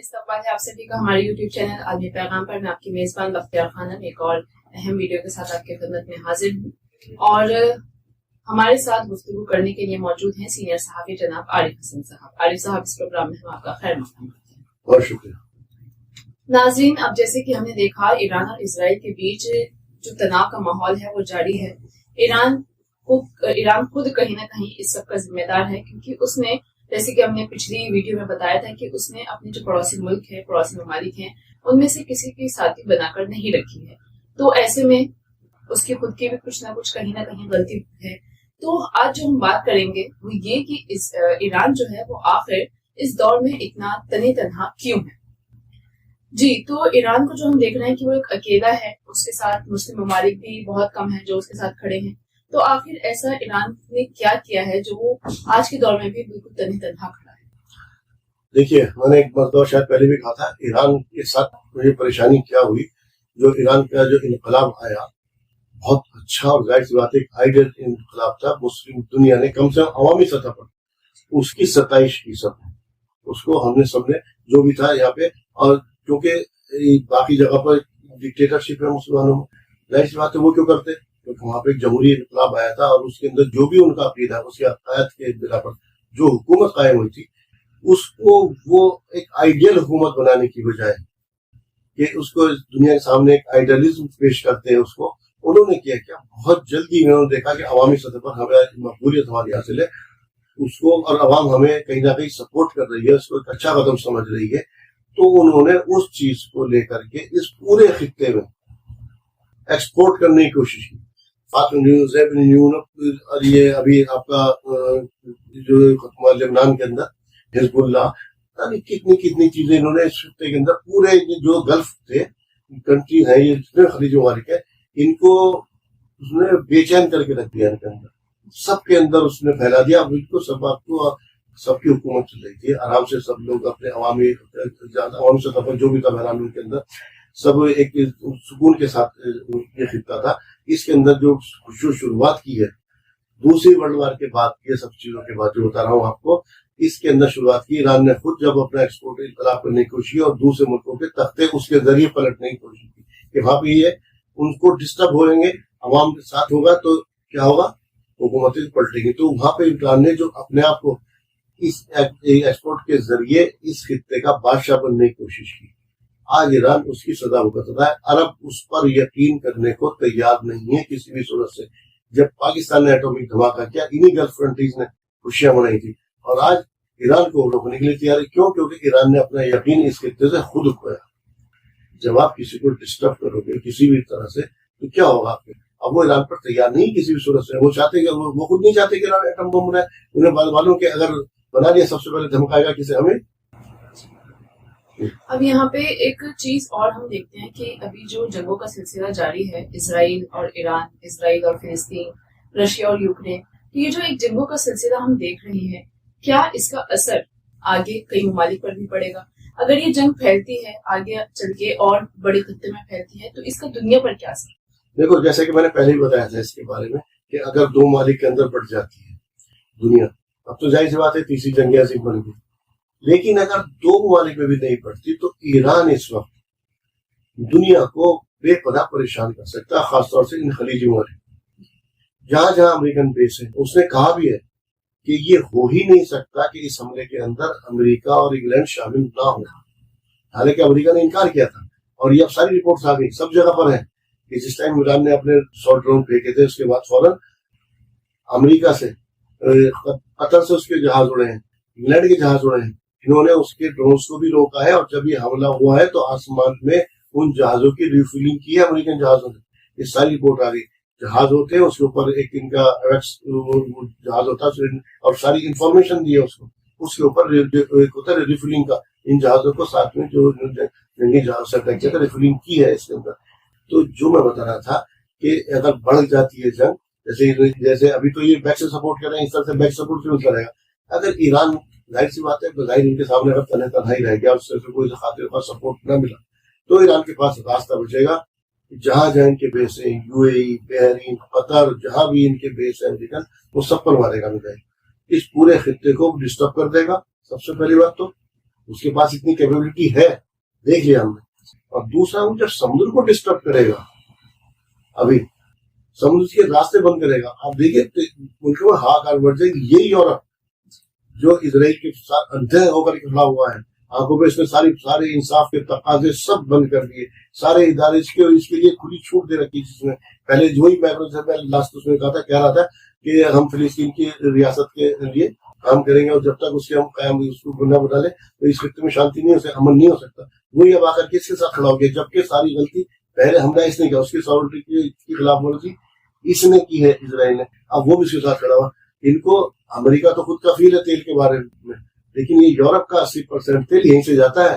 इस्तकबाल है आप सभी का हमारे YouTube चैनल आलमी पैगाम पर। मैं आपकी मेजबान बख्तियार खानम एक और अहम वीडियो के साथ आपकी खिदमत में हाजिर हूँ और हमारे साथ गुफ्तगू करने के लिए मौजूद हैं सीनियर सहाफ़ी जनाब आरिफ हसन साहब। आरिफ साहब, इस प्रोग्राम में हम आपका खैर मक़दम करते हैं। बहुत शुक्रिया। नाज़रीन, अब जैसे कि हमने देखा ईरान और इजराइल के बीच जो तनाव का माहौल है वो जारी है। ईरान खुद कहीं ना कहीं इस सब का जिम्मेदार है, क्योंकि उसने, जैसे कि हमने पिछली वीडियो में बताया था, कि उसने अपने जो पड़ोसी मुल्क है, पड़ोसी ममालिक हैं, उनमें से किसी की साथी बनाकर नहीं रखी है। तो ऐसे में उसकी खुद की भी कुछ ना कुछ कहीं ना कहीं गलती है। तो आज जो हम बात करेंगे वो ये कि इस ईरान जो है वो आखिर इस दौर में इतना तने तनहा क्यों है। जी, तो ईरान को जो हम देख रहे हैं कि वो एक अकेला है, उसके साथ मुस्लिम ममालिक भी बहुत कम है जो उसके साथ खड़े हैं। तो आखिर ऐसा ईरान ने क्या किया है जो वो आज के दौर में भी बिल्कुल तने तनहा खड़ा है। देखिए, मैंने एक मरतबा शायद पहले भी कहा था, ईरान के साथ मुझे परेशानी क्या हुई। जो ईरान का जो इनकलाब आया, बहुत अच्छा और जाहिर सी बात है आइडियल इनकलाब था। मुस्लिम दुनिया ने कम से कम अवामी सतह पर उसकी 27 की सब उसको हमने सबने जो भी था यहाँ पे, और क्योंकि बाकी जगह पर डिक्टेटरशिप है मुसलमानों में, जाहिर सी बात है वो क्यों करते, क्योंकि वहाँ पे एक जमहूरी इनकलाब आया था और उसके अंदर जो भी उनका अकीदा, उसके अकायद के बिना पर जो हुकूमत कायम हुई थी, उसको वो एक आइडियल हुकूमत बनाने की बजाय कि उसको दुनिया के सामने एक आइडियलिज्म पेश करते हैं, उसको उन्होंने क्या बहुत जल्दी उन्होंने देखा कि अवामी सतह पर हमें मकबूलियत हमारी हासिल है उसको, और अवाम हमें कहीं ना कहीं सपोर्ट कर रही है, उसको एक अच्छा कदम समझ रही है। तो उन्होंने उस चीज को लेकर के इस पूरे खित्ते में एक्सपोर्ट करने की कोशिश की। और ये अभी आपका जो लेबनान के अंदर हिजबुल्लाह, कितनी चीजें इन्होंने इस खित्ते के अंदर, पूरे जो गल्फ थे कंट्रीज है, ये जितने खलीज ममालिक है, इनको उसने बेचैन करके रख दिया। इनके अंदर सबके अंदर उसने फैला दिया। अब इनको सब आपको सबकी हुकूमत चल रही थी आराम से, सब लोग अपने अवामी सतह पर जो भी था बहरान के अंदर सब एक सुकून के साथ ये खित्ता था। इसके अंदर जो शुरुआत की है दूसरी वर्ल्ड वार के बाद, ये सब चीजों के बाद जो बता रहा हूँ आपको, इसके अंदर शुरुआत की ईरान ने खुद, जब अपना एक्सपोर्ट इनकलाब करने की कोशिश की और दूसरे मुल्कों के तख्ते उसके जरिए पलटने की कोशिश की कि वहां पे ये उनको डिस्टर्ब होंगे, अवाम के साथ होगा तो क्या होगा, हुकूमतें पलटेंगी। तो वहां पे ईरान ने जो अपने आप को इस एक्सपोर्ट के जरिए इस खित्ते का बादशाह बनने की कोशिश की। आज ईरान उसकी सदा भुगत रहा है। अरब उस पर यकीन करने को तैयार नहीं है किसी भी सूरत से। जब पाकिस्तान ने एटॉमिक धमाका किया, इन्हीं गल्फ कंट्रीज ने खुशियां मनाई थी, और आज ईरान को रोकने के लिए तैयार है। क्यों? क्योंकि ईरान ने अपना यकीन इस खित्ते से खुद खोया। जब आप किसी को डिस्टर्ब करोगे किसी भी तरह से, तो क्या होगा आपके? अब वो ईरान पर तैयार नहीं किसी भी सूरत से। वो चाहते कि वो खुद नहीं चाहते कि ईरान एटम बम बनाए। उन्हें मालूम कि अगर बना लिया सबसे पहले धमकाएगा किसे? हमें। अब यहाँ पे एक चीज और हम देखते हैं कि अभी जो जंगों का सिलसिला जारी है, इजराइल और ईरान, इजराइल और फिलिस्तीन, रशिया और यूक्रेन, तो ये जो एक जंगों का सिलसिला हम देख रहे हैं, क्या इसका असर आगे कई ममालिक पर भी पड़ेगा? अगर ये जंग फैलती है आगे चल के और बड़े खत्ते में फैलती है, तो इसका दुनिया पर क्या असर? देखो, जैसे कि मैंने पहले ही बताया था इसके बारे में कि अगर दो ममालिक के अंदर बढ़ जाती है दुनिया, अब तो जाहिर सी बात है तीसरी जंग अज़ीम बन गई। लेकिन अगर दो ममालिक में भी नहीं पड़ती, तो ईरान इस वक्त दुनिया को बेपनाह परेशान कर सकता है, खासतौर से इन खलीजी ममालिक जहां जहां अमेरिकन बेस है। उसने कहा भी है कि ये हो ही नहीं सकता कि इस हमले के अंदर अमेरिका और इंग्लैंड शामिल ना हो। हालांकि अमेरिका ने इनकार किया था, और ये अब सारी रिपोर्ट्स आ गई, सब जगह पर है कि जिस टाइम ईरान ने अपने 100 ड्रोन फेंके थे, उसके बाद फौरन अमेरिका से, कतर से उसके जहाज उड़े हैं, इंग्लैंड के जहाज उड़े हैं। इन्होंने उसके ड्रोन्स को भी रोका है, और जब ये हमला हुआ है तो आसमान में उन जहाजों की रिफ्यूलिंग की है अमेरिकन जहाजों ने। ये सारी रिपोर्ट आ गई। जहाज होते हैं, उसके ऊपर एक इनका जहाज होता है और सारी इंफॉर्मेशन दी है उसको, उसके ऊपर एक होता है रिफ्यूलिंग का। इन जहाजों को साथ में जो जंगी जहाज से रिफ्यूलिंग की है इसके अंदर। तो जो मैं बता रहा था कि अगर बढ़ जाती है जंग, जैसे अभी तो ये बैक से सपोर्ट कर रहे हैं, इस तरह से बैक सपोर्ट शुरू करेगा। अगर ईरान, जाहिर सी बात है, बजाहिर इनके सामने अगर तने तनहाई रह गया, उससे कोई खातिर का सपोर्ट न मिला, तो ईरान के पास रास्ता बचेगा। जहां जहां इनके बेस है, यूएई, बहरीन, कतर, जहां भी इनके बेस है अमेरिकन, वो सब पर मारेगा मिसाइल। इस पूरे खित्ते को डिस्टर्ब कर देगा, सबसे पहली बात तो। اس کے پاس اتنی کیپیبلٹی ہے، دیکھ لیا ہم نے. اور دوسرا وہ جب سمندر کو ڈسٹرب کرے گا، ابھی سمندر کے راستے بند کرے گا، آپ دیکھیے ملک میں ہاکار بڑھ جائے گی. یہی یورپ جو اسرائیل کے ساتھ اندھے ہو کر کھڑا ہوا ہے، آنکھوں پہ اس نے سارے انصاف کے تقاضے سب بند کر دیے، سارے ادارے اس کے لیے کھلی چھوٹ دے رکھی، جس میں پہلے جو ہی لاسٹ اس نے کہا تھا کہ ہم فلسطین کی ریاست کے لیے کام کریں گے، اور جب تک اس کے ہم قیام اس کو بنا بنا لیں تو اس خطے میں شانتی نہیں ہو سکتا، امن نہیں ہو سکتا. وہی اب آ کر کے اس کے ساتھ کھڑا ہو گیا، جبکہ ساری غلطی پہلے حملہ اس نے کیا، اس کی ساورنٹی کی خلاف ورزی اس نے کی ہے اسرائیل نے، اب وہ بھی اس کے ساتھ کھڑا ہوا. ان کو امریکہ تو خود کفیل ہے تیل کے بارے میں، لیکن یہ یورپ کا 80% تیل یہیں سے جاتا ہے.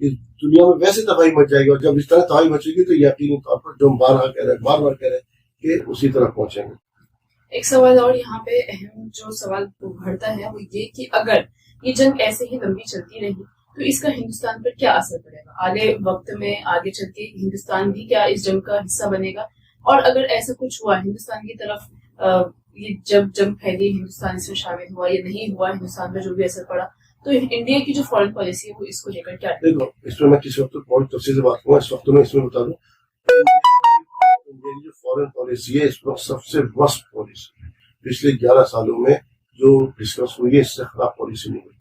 اس دنیا میں ویسے تباہی مچ جائے گی، اور جب اس طرح تباہی مچے گی تو یقینی طور پر جو ہم بار بار کہہ رہے ہیں کہ اسی طرح پہنچیں گے. ایک سوال اور یہاں پہ اہم جو سوال ابھرتا ہے وہ یہ کہ اگر یہ جنگ ایسے ہی لمبی چلتی رہی تو اس کا ہندوستان پر کیا اثر پڑے گا؟ آگے وقت میں آگے چل کے ہندوستان بھی کیا اس جنگ کا حصہ بنے گا؟ اور اگر ایسا کچھ ہوا ہندوستان کی طرف، یہ جب جنگ پھیلی ہندوستان اس میں شامل ہوا یا نہیں ہوا، ہندوستان پر جو بھی اثر پڑا، تو انڈیا کی جو فورن پالیسی ہے وہ اس کو لے کر کیا؟ دیکھو اس میں کسی وقت بہت تفصیل سے بات کروں، اس وقت میں اس میں بتا دوں انڈیا کی جو فورن پالیسی ہے اس وقت سب سے ورسٹ پالیسی ہے. پچھلے 11 سالوں میں جو ڈسکس ہوئی ہے اس سے خراب پالیسی نہیں ہوئی.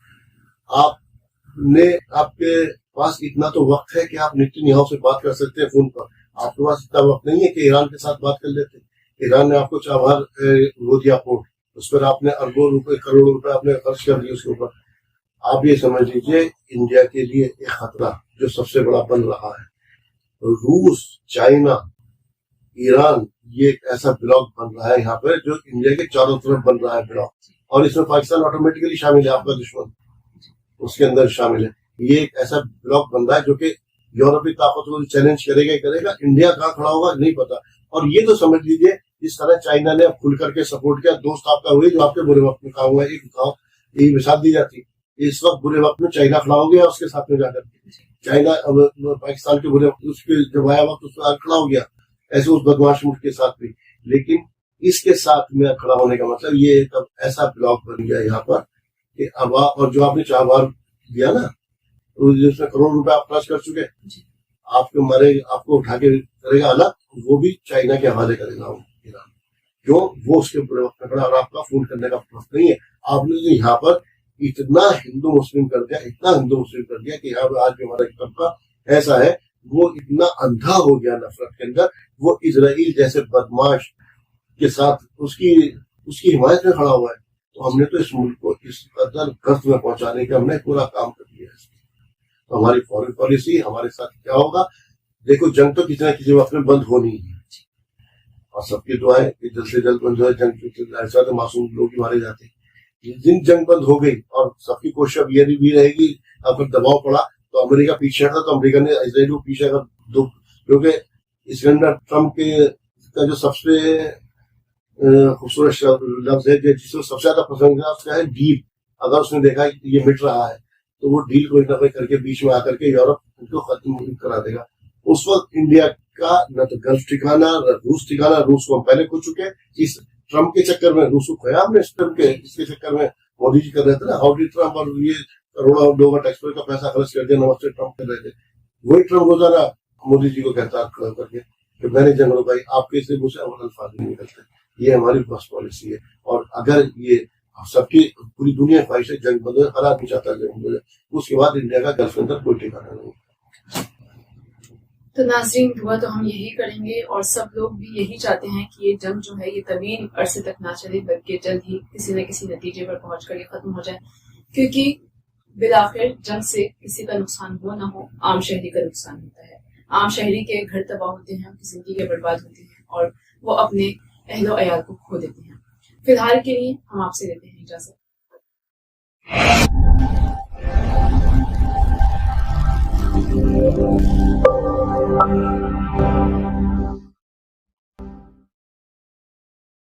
آپ کے پاس اتنا تو وقت ہے کہ آپ نیتن یاہو سے بات کر سکتے ہیں فون پر، آپ کے پاس اتنا وقت نہیں ہے کہ ایران کے ساتھ بات کر لیتے. ایران نے آپ کو چابہار وہ دیا پورٹ، اس پر آپ نے اربوں روپے کروڑوں روپے آپ نے خرچ کر دیے اس کے اوپر. آپ یہ سمجھ لیجیے انڈیا کے لیے ایک خطرہ جو سب سے بڑا بن رہا ہے. روس، چائنا، ایران، یہ ایک ایسا بلاک بن رہا ہے یہاں پر جو انڈیا کے چاروں طرف بن رہا ہے بلاک، اور اس میں پاکستان آٹومیٹکلی شامل ہے، آپ کا دشمن اس کے اندر شامل ہے. یہ ایک ایسا بلاک بن رہا ہے جو کہ یورپی طاقت کو چیلنج کرے گا. انڈیا کہاں کھڑا ہوگا نہیں پتا. اور یہ تو سمجھ لیجیے اس طرح چائنا نے اب کھل کر کے سپورٹ کیا، دوست آپ کا ہوئے جو آپ کے برے وقت میں کہا ہوا ہے. ایک مثال دی جاتی، اس وقت برے وقت میں چائنا کھڑا ہو گیا اس کے ساتھ میں جا کر کے. چائنا اب پاکستان کے برے وقت اس کے جب آیا وقت اس میں کھڑا ہو گیا، ایسے اس بدماش ملک کے ساتھ بھی. لیکن اس کے ساتھ میں کھڑا ہونے کا مطلب یہ ایک ایسا بلاک بن گیا یہاں پر کہ اب اور جو آپ نے چابہار دیا نا، جس میں کروڑ روپے آپ خرچ کر چکے، آپ کو مرے آپ کو اٹھا کے کرے گا الگ، وہ بھی چائنا کے حوالے کرے گا ایران. کیوں؟ وہ اس کے برے وقت میں کھڑا، اور آپ کا فون کرنے کا وقت نہیں ہے. آپ نے یہاں پر اتنا ہندو مسلم کر دیا کہ یہاں پہ آج بھی ہمارا طبقہ ایسا ہے، وہ اتنا اندھا ہو گیا نفرت کے اندر، وہ اسرائیل جیسے بدماش کے ساتھ اس کی حمایت میں کھڑا ہوا ہے. تو ہم نے تو اس ملک کو اس قدر گرفت میں پہنچانے کا ہم نے پورا کام کر دیا ہے. تو ہماری فورن پالیسی ہمارے ساتھ کیا ہوگا؟ دیکھو جنگ تو کسی نہ کسی وقت میں بند ہونی ہے، اور سب کی دعائیں کہ جلد سے جلد بند ہو. جنگ ایسا تو معصوم لوگ ہی مارے جاتے ہیں. جن جنگ بند ہو گئی، اور سب کی کوشش اب یہ بھی رہے گی، اگر دباؤ پڑا تو امریکہ پیچھے ہٹا، تو امریکہ نے اسرائیل کو پیچھے کر دو، کیونکہ اسکندر ٹرمپ کا جو سب سے خوبصورت لفظ ہے جس کو سب سے زیادہ پسند ہے اس کا ہے ڈیل. اگر اس نے دیکھا یہ مٹ رہا ہے تو وہ ڈیل کوئی نہ کوئی کر کے بیچ میں آ کر کے یورپ کو ختم کرا دے گا. اس وقت انڈیا کا نہ تو گلف ٹھکانا، روس ٹھکانا. روس کو ہم پہلے کھو چکے، اس ٹرمپ کے چکر میں روس کو کھویا ہم نے. اس کے چکر میں مودی جی کر رہے تھے نا، ہاؤڈی ٹرمپ، اور یہ کروڑوں لوگوں کا ٹیکس پیئر کا پیسہ خرچ کر دیا، نمستے ٹرمپ کر رہے تھے. وہی ٹرمپ روزانہ مودی جی کو کہتا کر کے کہ میں نے جنگ روکائی، آپ کے منہ سے اول الفاظ نہیں نکلتے. یہ ہماری بس پالیسی ہے. اور اگر یہ سب کی پوری دنیا خواہش ہے جنگ بند ہو، ہر آدمی چاہتا ہے جنگ بند، اس کے بعد انڈیا کا گلف کے اندر کوئی ٹھکانا نہیں. تو ناظرین دعا تو ہم یہی کریں گے، اور سب لوگ بھی یہی چاہتے ہیں کہ یہ جنگ جو ہے یہ طویل عرصے تک نہ چلے، بلکہ جلد ہی کسی نہ کسی نتیجے پر پہنچ کر یہ ختم ہو جائے. کیونکہ بالآخر جنگ سے کسی کا نقصان ہو نہ ہو، عام شہری کا نقصان ہوتا ہے. عام شہری کے گھر تباہ ہوتے ہیں، زندگی کے برباد ہوتی ہیں، اور وہ اپنے اہل و عیال کو کھو دیتے ہیں. فی الحال کے لیے ہم آپ سے لیتے ہیں اجازت.